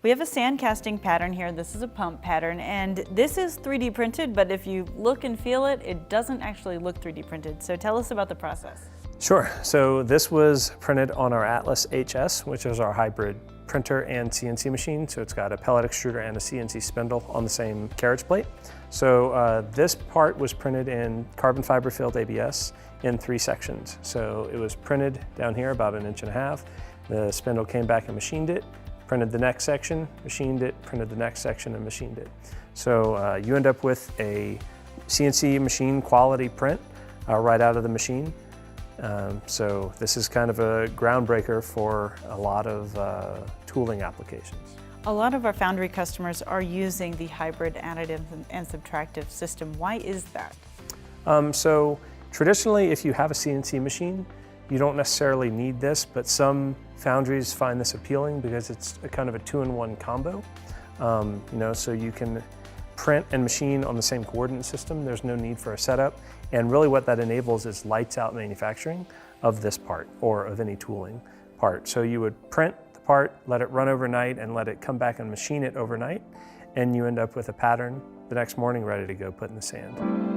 We have a sand casting pattern here. This is a pump pattern, and this is 3D printed, but if you look and feel it, it doesn't actually look 3D printed. So tell us about the process. Sure. So this was printed on our Atlas HS, which is our hybrid printer and CNC machine. So it's got a pellet extruder and a CNC spindle on the same carriage plate. So this part was printed in carbon fiber filled ABS in 3 sections. So it was printed down here about 1.5 inches. The spindle came back and machined it, printed the next section, machined it, printed the next section, and machined it. So you end up with a CNC machine quality print right out of the machine. So this is kind of a groundbreaker for a lot of tooling applications. A lot of our foundry customers are using the hybrid additive and subtractive system. Why is that? So traditionally, if you have a CNC machine, you don't necessarily need this, but some foundries find this appealing because it's a kind of a 2-in-1 combo. So you can print and machine on the same coordinate system. There's no need for a setup. And really what that enables is lights out manufacturing of this part or of any tooling part. So you would print the part, let it run overnight, and let it come back and machine it overnight. And you end up with a pattern the next morning ready to go put in the sand.